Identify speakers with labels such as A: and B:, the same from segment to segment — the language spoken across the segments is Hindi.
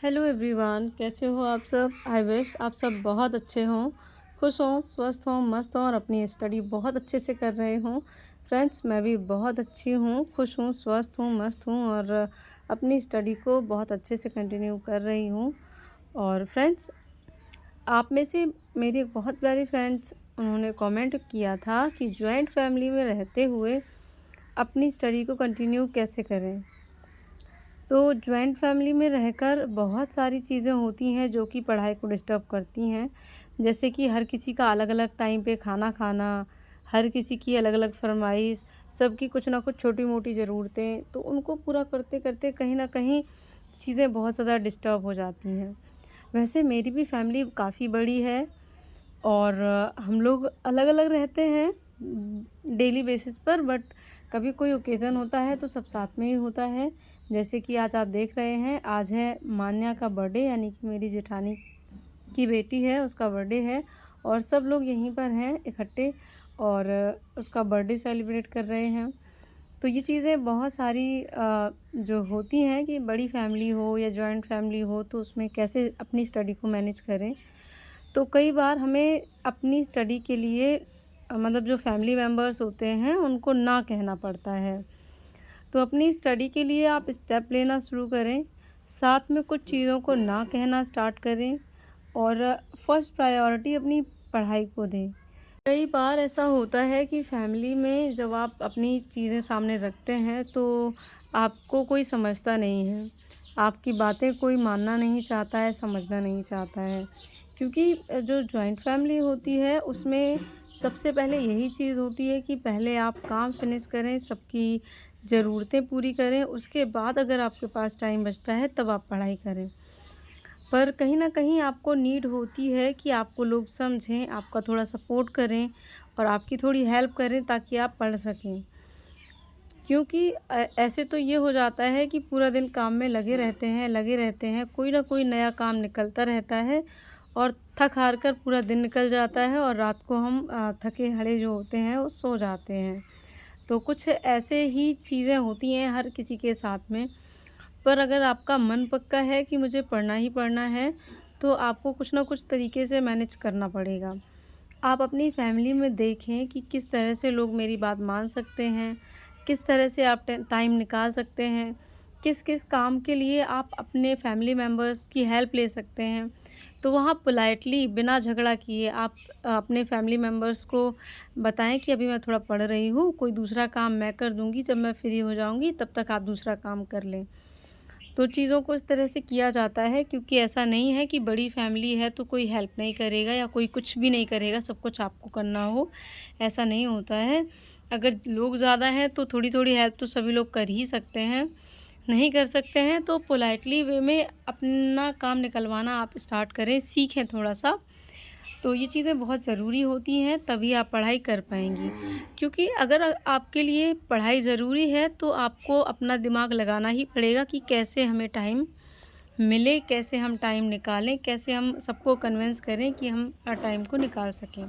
A: हेलो एवरीवन, कैसे हो आप सब। आई विश आप सब बहुत अच्छे हों, खुश हों, स्वस्थ हों, मस्त हों और अपनी स्टडी बहुत अच्छे से कर रहे हों। फ्रेंड्स, मैं भी बहुत अच्छी हूँ, खुश हूँ, स्वस्थ हूँ, मस्त हूँ और अपनी स्टडी को बहुत अच्छे से कंटिन्यू कर रही हूँ। और फ्रेंड्स, आप में से मेरी एक बहुत प्यारी फ्रेंड्स उन्होंने कमेंट किया था कि जॉइंट फैमिली में रहते हुए अपनी स्टडी को कंटिन्यू कैसे करें। तो जॉइंट फैमिली में रहकर बहुत सारी चीज़ें होती हैं जो कि पढ़ाई को डिस्टर्ब करती हैं। जैसे कि हर किसी का अलग अलग टाइम पे खाना खाना, हर किसी की अलग अलग फरमाइश, सबकी कुछ ना कुछ छोटी मोटी ज़रूरतें, तो उनको पूरा करते करते कहीं ना कहीं चीज़ें बहुत ज़्यादा डिस्टर्ब हो जाती हैं। वैसे मेरी भी फैमिली काफ़ी बड़ी है और हम लोग अलग-अलग रहते हैं डेली बेसिस पर, बट कभी कोई ओकेज़न होता है तो सब साथ में ही होता है। जैसे कि आज आप देख रहे हैं, आज है मान्या का बर्थडे, यानी कि मेरी जेठानी की बेटी है, उसका बर्थडे है और सब लोग यहीं पर हैं इकट्ठे और उसका बर्थडे सेलिब्रेट कर रहे हैं। तो ये चीज़ें बहुत सारी जो होती हैं कि बड़ी फैमिली हो या जॉइंट फैमिली हो तो उसमें कैसे अपनी स्टडी को मैनेज करें। तो कई बार हमें अपनी स्टडी के लिए मतलब जो फैमिली मेम्बर्स होते हैं उनको ना कहना पड़ता है। तो अपनी स्टडी के लिए आप स्टेप लेना शुरू करें, साथ में कुछ चीज़ों को ना कहना स्टार्ट करें और फर्स्ट प्रायोरिटी अपनी पढ़ाई को दें। कई बार ऐसा होता है कि फैमिली में जब आप अपनी चीज़ें सामने रखते हैं तो आपको कोई समझता नहीं है। आपकी बातें कोई मानना नहीं चाहता है, समझना नहीं चाहता है। क्योंकि जो जॉइंट फैमिली होती है उसमें सबसे पहले यही चीज़ होती है कि पहले आप काम फिनिश करें, सबकी ज़रूरतें पूरी करें, उसके बाद अगर आपके पास टाइम बचता है तब आप पढ़ाई करें। पर कहीं न कहीं आपको नीड होती है कि आपको लोग समझें, आपका थोड़ा सपोर्ट करें और आपकी थोड़ी हेल्प करें ताकि आप पढ़ सकें। क्योंकि ऐसे तो ये हो जाता है कि पूरा दिन काम में लगे रहते हैं, कोई ना कोई नया काम निकलता रहता है और थक हार कर पूरा दिन निकल जाता है और रात को हम थके हारे जो होते हैं वो सो जाते हैं। तो कुछ ऐसे ही चीज़ें होती हैं हर किसी के साथ में। पर अगर आपका मन पक्का है कि मुझे पढ़ना ही पढ़ना है, तो आपको कुछ ना कुछ तरीके से मैनेज करना पड़ेगा। आप अपनी फैमिली में देखें कि किस तरह से लोग मेरी बात मान सकते हैं, किस तरह से आप टाइम निकाल सकते हैं, किस-किस काम के लिए आप अपने फैमिली मेंबर्स की हेल्प ले सकते हैं। तो वहाँ पोलाइटली बिना झगड़ा किए आप अपने फैमिली मेंबर्स को बताएँ कि अभी मैं थोड़ा पढ़ रही हूँ, कोई दूसरा काम मैं कर दूँगी, जब मैं फ्री हो जाऊँगी तब तक आप दूसरा काम कर लें। तो चीज़ों को इस तरह से किया जाता है क्योंकि ऐसा नहीं है कि बड़ी फैमिली है तो कोई हेल्प नहीं करेगा या कोई कुछ भी नहीं करेगा, सब कुछ आपको करना हो, ऐसा नहीं होता है। अगर लोग ज़्यादा हैं तो थोड़ी-थोड़ी हेल्प तो सभी लोग कर ही सकते हैं। नहीं कर सकते हैं तो पोलाइटली वे में अपना काम निकलवाना आप स्टार्ट करें, सीखें थोड़ा-सा। तो ये चीज़ें बहुत ज़रूरी होती हैं, तभी आप पढ़ाई कर पाएँगी। क्योंकि अगर आपके लिए पढ़ाई ज़रूरी है तो आपको अपना दिमाग लगाना ही पड़ेगा कि कैसे हमें टाइम मिले, कैसे हम टाइम निकालें, कैसे हम सबको कन्विंस करें कि हम टाइम को निकाल सकें।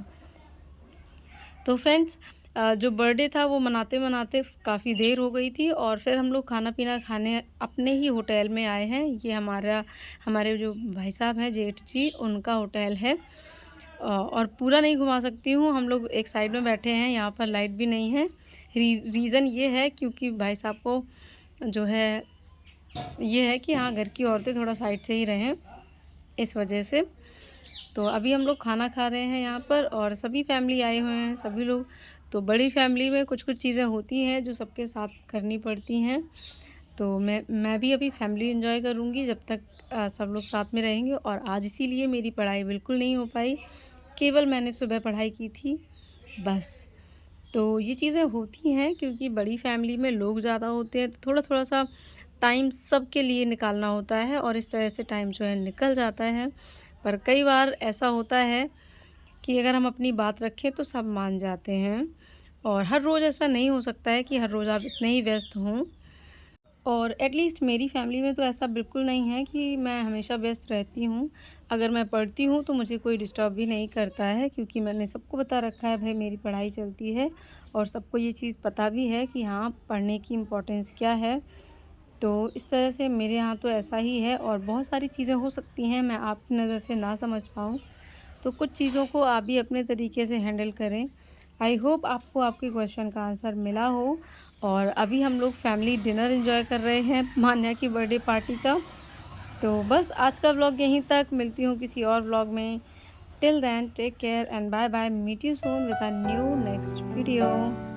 A: तो फ्रेंड्स, जो बर्थडे था वो मनाते-मनाते काफ़ी देर हो गई थी और फिर हम लोग खाना-पीना खाने अपने ही होटल में आए हैं। ये हमारे जो भाई साहब हैं जेठ जी, उनका होटल है। और पूरा नहीं घुमा सकती हूँ, हम लोग एक साइड में बैठे हैं, यहाँ पर लाइट भी नहीं है। रीज़न ये है क्योंकि भाई साहब को जो है ये है कि हाँ, घर की औरतें थोड़ा साइड से ही रहें, इस वजह से। तो अभी हम लोग खाना खा रहे हैं यहाँ पर और सभी फैमिली आए हुए हैं, सभी लोग। तो बड़ी फैमिली में कुछ-कुछ चीज़ें होती हैं जो सबके साथ करनी पड़ती हैं। तो मैं भी अभी फैमिली एन्जॉय करूँगी जब तक सब लोग साथ में रहेंगे और आज इसीलिए मेरी पढ़ाई बिल्कुल नहीं हो पाई। केवल मैंने सुबह पढ़ाई की थी, बस। तो ये चीज़ें होती हैं क्योंकि बड़ी फैमिली में लोग ज़्यादा होते हैं, तो थोड़ा-थोड़ा सा टाइम सबके लिए निकालना होता है और इस तरह से टाइम जो है निकल जाता है। पर कई बार ऐसा होता है कि अगर हम अपनी बात रखें तो सब मान जाते हैं और हर रोज़ ऐसा नहीं हो सकता है कि हर रोज़ आप इतने ही व्यस्त हों। और एटलीस्ट मेरी फैमिली में तो ऐसा बिल्कुल नहीं है कि मैं हमेशा व्यस्त रहती हूँ। अगर मैं पढ़ती हूँ तो मुझे कोई डिस्टर्ब भी नहीं करता है क्योंकि मैंने सबको बता रखा है भाई मेरी पढ़ाई चलती है और सबको ये चीज़ पता भी है कि हाँ, पढ़ने की इम्पोर्टेंस क्या है। तो इस तरह से मेरे यहाँ तो ऐसा ही है और बहुत सारी चीज़ें हो सकती हैं मैं आपकी नज़र से ना समझ पाऊँ, तो कुछ चीज़ों को आप भी अपने तरीके से हैंडल करें। आई होप आपको आपके क्वेश्चन का आंसर मिला हो। और अभी हम लोग फैमिली डिनर एंजॉय कर रहे हैं मान्या की बर्थडे पार्टी का। तो बस आज का व्लॉग यहीं तक, मिलती हूँ किसी और व्लॉग में। Till then take care and bye bye, meet you soon with a new next video.